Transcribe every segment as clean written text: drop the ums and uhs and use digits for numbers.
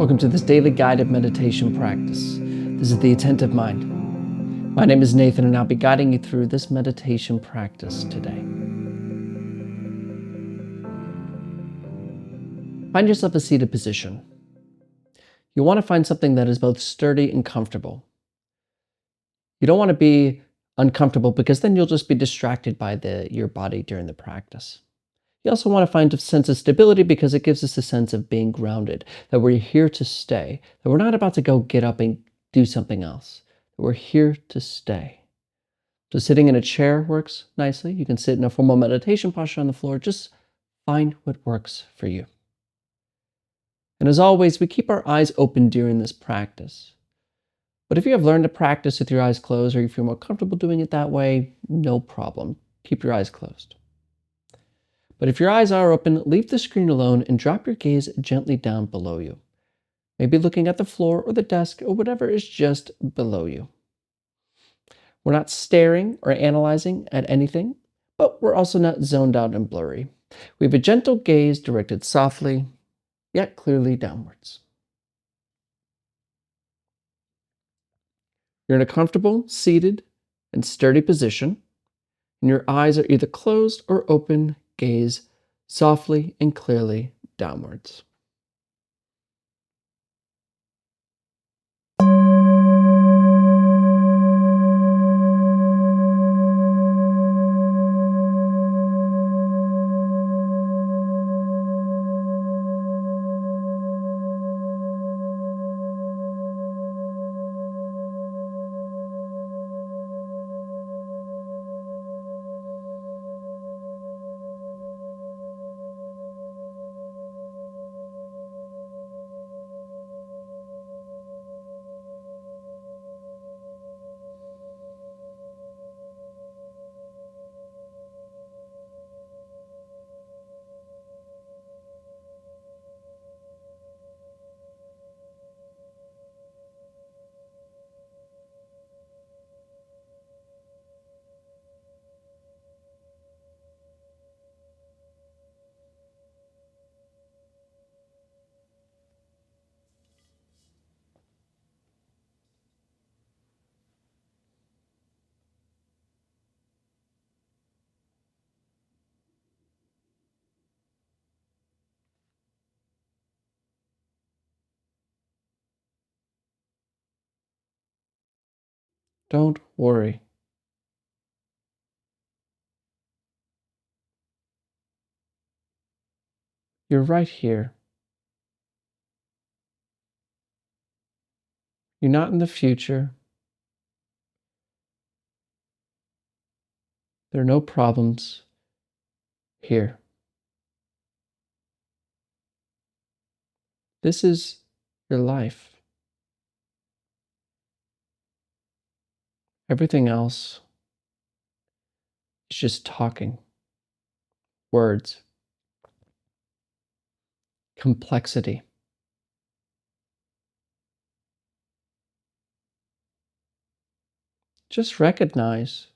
Welcome to this daily guided meditation practice. This is the Attentive Mind. My name is Nathan, and I'll be guiding you through this meditation practice today. Find yourself a seated position. You want to find something that is both sturdy and comfortable. You don't want to be uncomfortable because then you'll just be distracted by your body during the practice. You also want to find a sense of stability because it gives us a sense of being grounded, that we're here to stay, that we're not about to go get up and do something else, that we're here to stay. So sitting in a chair works nicely. You can sit in a formal meditation posture on the floor. Just find what works for you. And as always, we keep our eyes open during this practice. But if you have learned to practice with your eyes closed or you feel more comfortable doing it that way, no problem. Keep your eyes closed. But if your eyes are open, leave the screen alone and drop your gaze gently down below you. Maybe looking at the floor or the desk or whatever is just below you. We're not staring or analyzing at anything, but we're also not zoned out and blurry. We have a gentle gaze directed softly, yet clearly downwards. You're in a comfortable, seated, and sturdy position, and your eyes are either closed or open. Gaze softly and clearly downwards. Don't worry. You're right here. You're not in the future. There are no problems here. This is your life. Everything else is just talking, words, complexity. Just recognize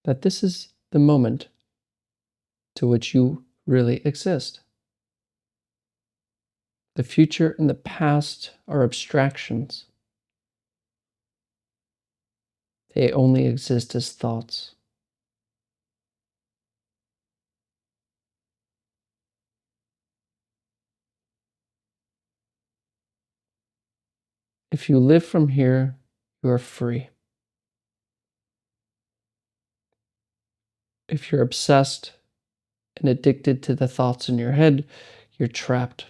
that this is the moment to which you really exist. The future and the past are abstractions. They only exist as thoughts. If you live from here, you are free. If you're obsessed and addicted to the thoughts in your head, you're trapped.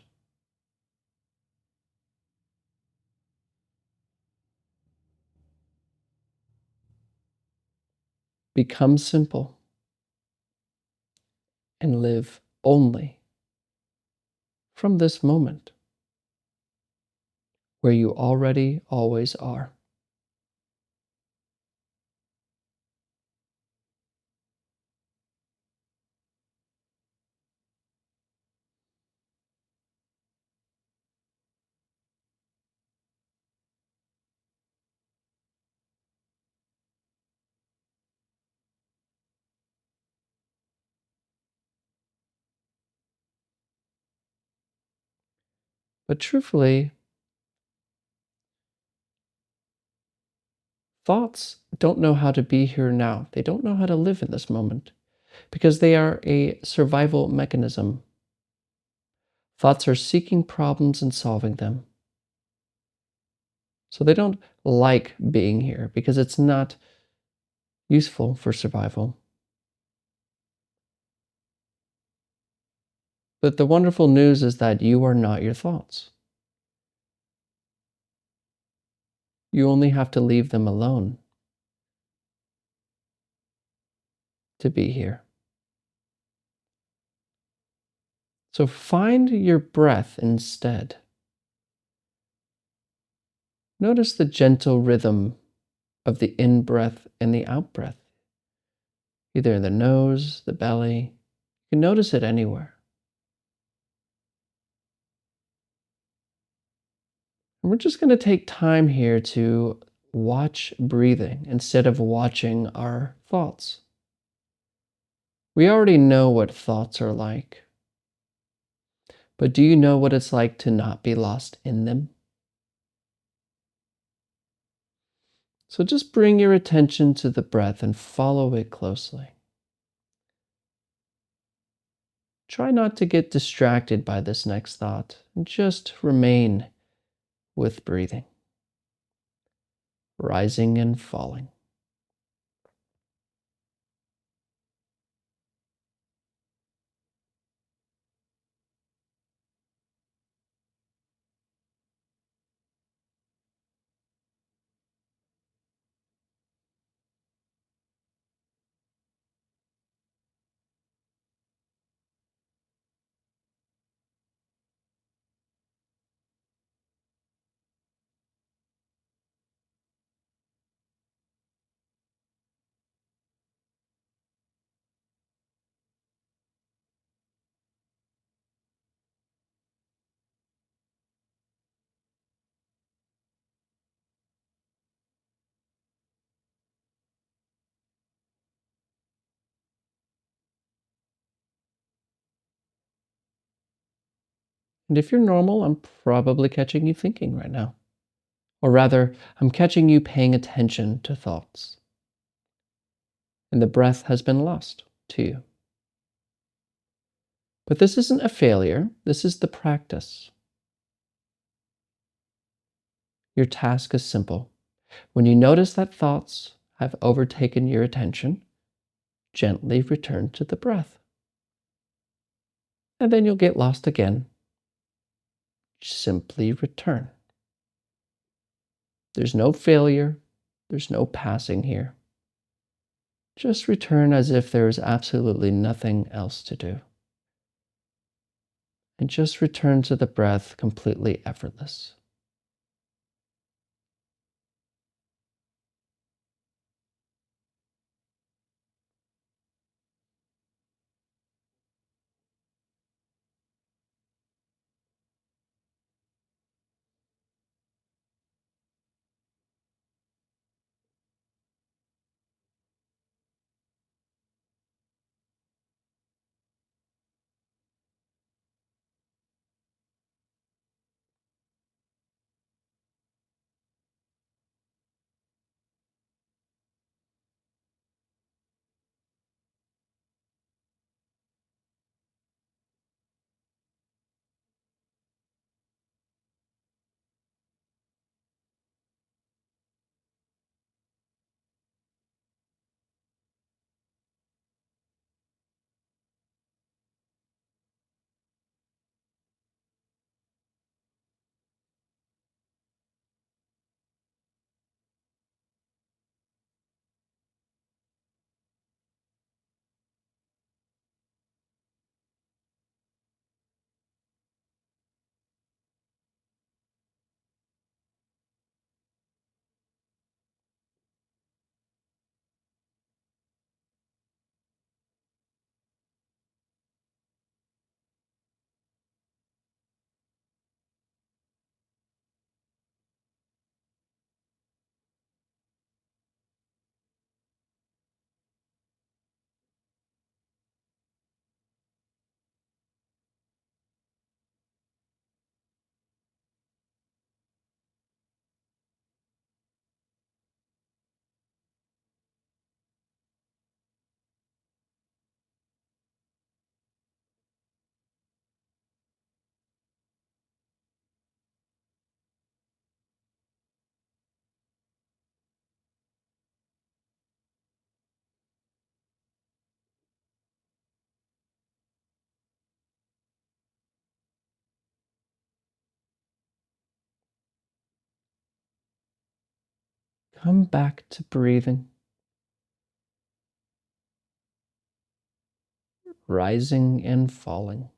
Become simple and live only from this moment where you already always are. But truthfully, thoughts don't know how to be here now. They don't know how to live in this moment because they are a survival mechanism. Thoughts are seeking problems and solving them. So they don't like being here because it's not useful for survival. But the wonderful news is that you are not your thoughts. You only have to leave them alone to be here. So find your breath instead. Notice the gentle rhythm of the in breath and the out breath, either in the nose, the belly. You can notice it anywhere. And we're just going to take time here to watch breathing instead of watching our thoughts. We already know what thoughts are like, but do you know what it's like to not be lost in them? So just bring your attention to the breath and follow it closely. Try not to get distracted by this next thought and just remain with breathing, rising and falling. And if you're normal, I'm probably catching you thinking right now. Or rather, I'm catching you paying attention to thoughts. And the breath has been lost to you. But this isn't a failure, this is the practice. Your task is simple. When you notice that thoughts have overtaken your attention, gently return to the breath. And then you'll get lost again. Simply return. There's no failure, there's no passing here. Just return as if there is absolutely nothing else to do. And just return to the breath completely effortless. come back to breathing, rising and falling.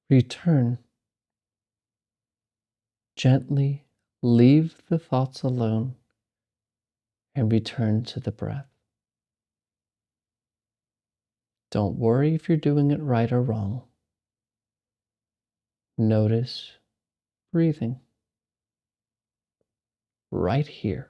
Return. Gently leave the thoughts alone and return to the breath. Don't worry if you're doing it right or wrong. Notice breathing right here.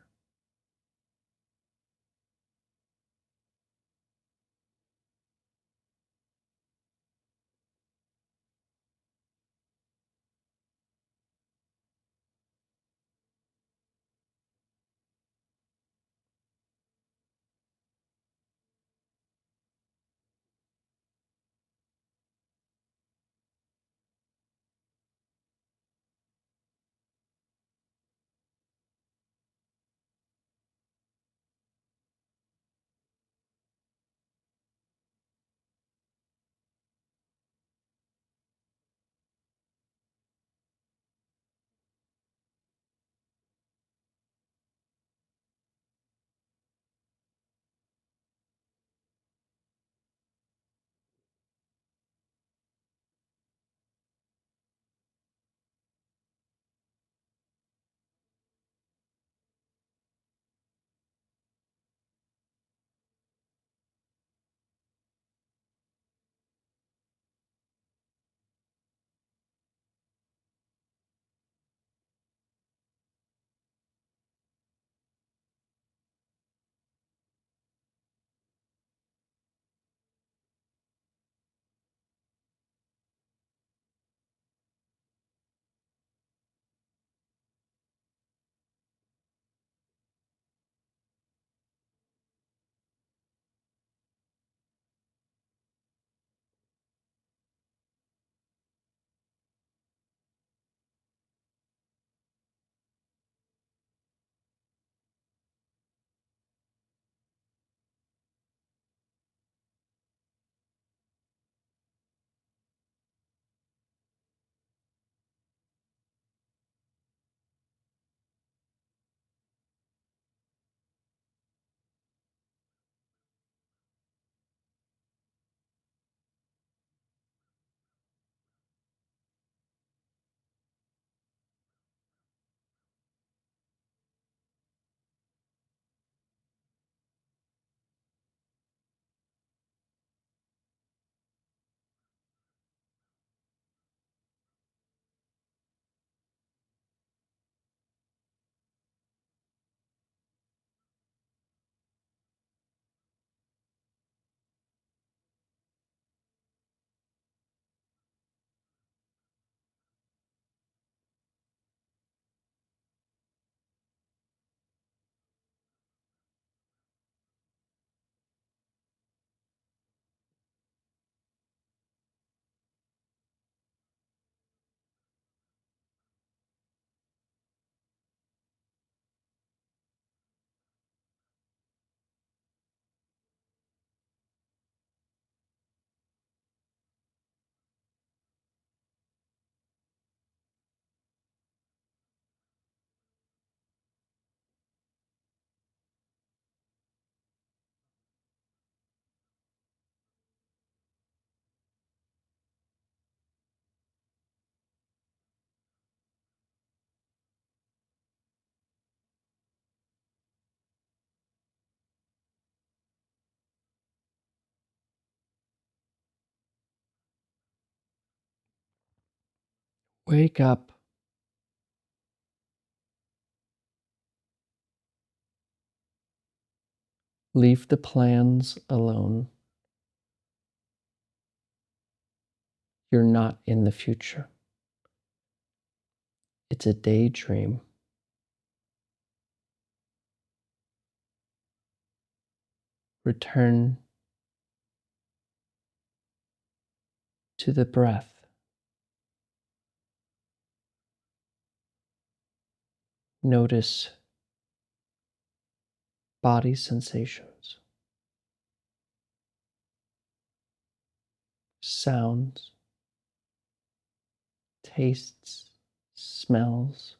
Wake up. Leave the plans alone. You're not in the future. It's a daydream. Return to the breath. Notice body sensations, sounds, tastes, smells.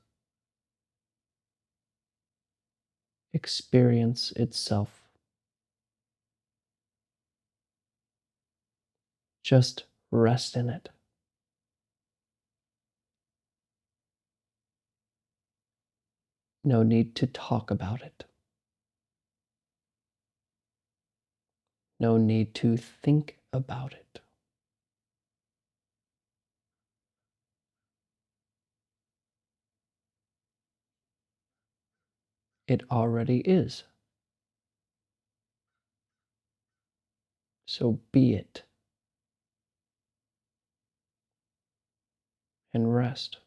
Experience itself. Just rest in it. No need to talk about it. No need to think about it. It already is. So be it and rest.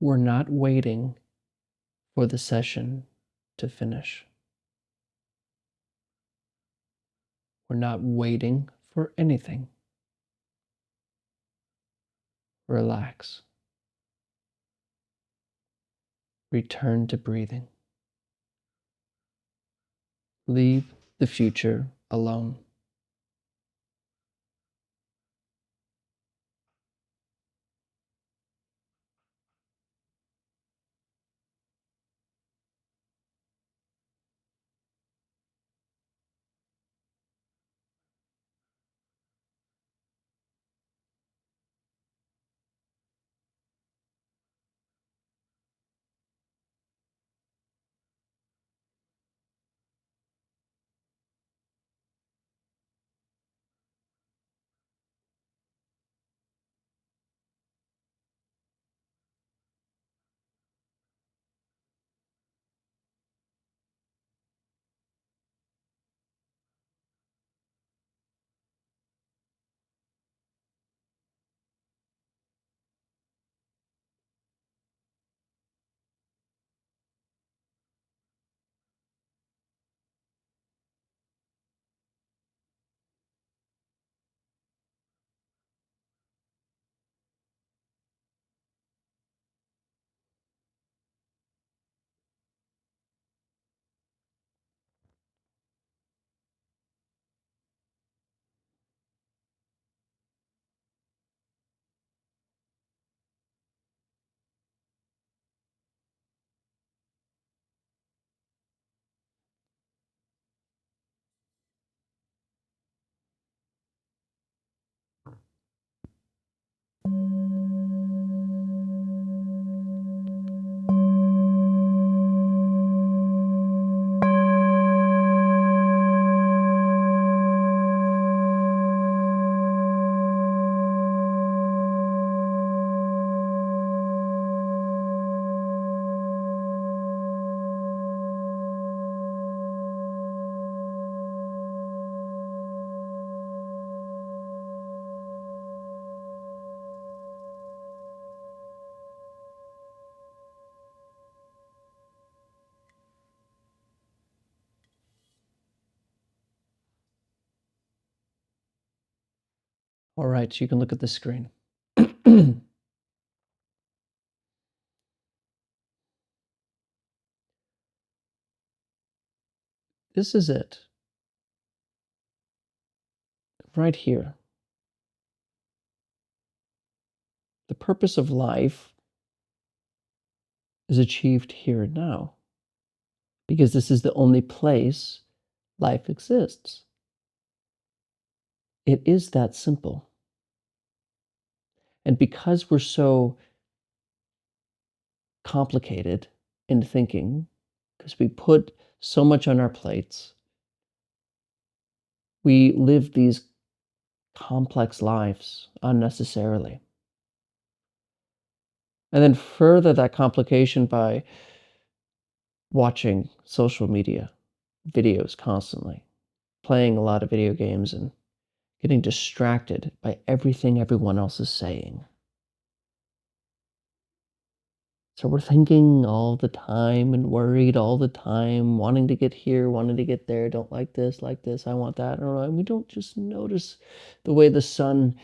We're not waiting for the session to finish. We're not waiting for anything. Relax. Return to breathing. Leave the future alone. All right, you can look at the screen. This is it. Right here. The purpose of life is achieved here and now, because this is the only place life exists. It is that simple. And because we're so complicated in thinking, because we put so much on our plates, we live these complex lives unnecessarily. And then further that complication by watching social media videos constantly, playing a lot of video games, and getting distracted by everything everyone else is saying. So we're thinking all the time and worried all the time, wanting to get here, wanting to get there, don't like this, I want that. And we don't just notice the way the sun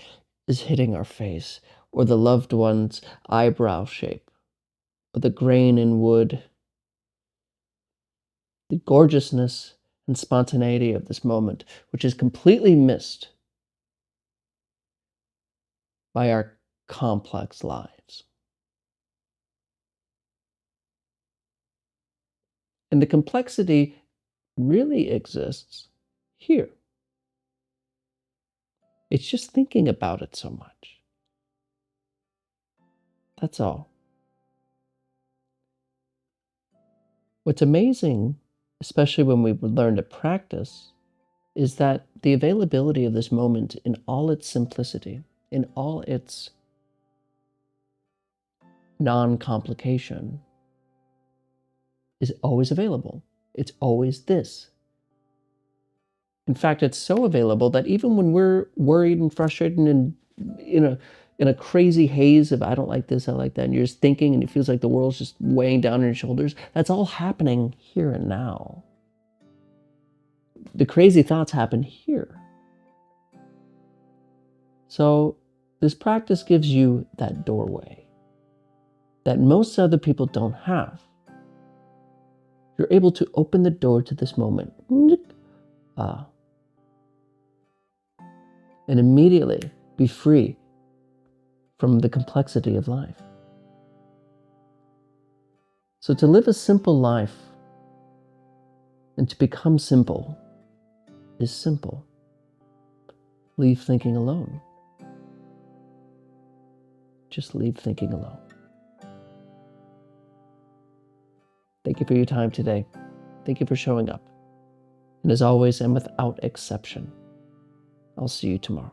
is hitting our face, or the loved one's eyebrow shape, or the grain in wood, the gorgeousness and spontaneity of this moment, which is completely missed by our complex lives. And the complexity really exists here. It's just thinking about it so much. That's all. What's amazing, especially when we learn to practice, is that the availability of this moment in all its simplicity, in all its non-complication, is always available. It's always this. In fact, it's so available that even when we're worried and frustrated and in a crazy haze of I don't like this, I like that, and you're just thinking and it feels like the world's just weighing down on your shoulders, that's all happening here and now. The crazy thoughts happen here. So this practice gives you that doorway that most other people don't have. You're able to open the door to this moment. And immediately be free from the complexity of life. So to live a simple life and to become simple is simple. Leave thinking alone. Just leave thinking alone. Thank you for your time today. Thank you for showing up. And as always, and without exception, I'll see you tomorrow.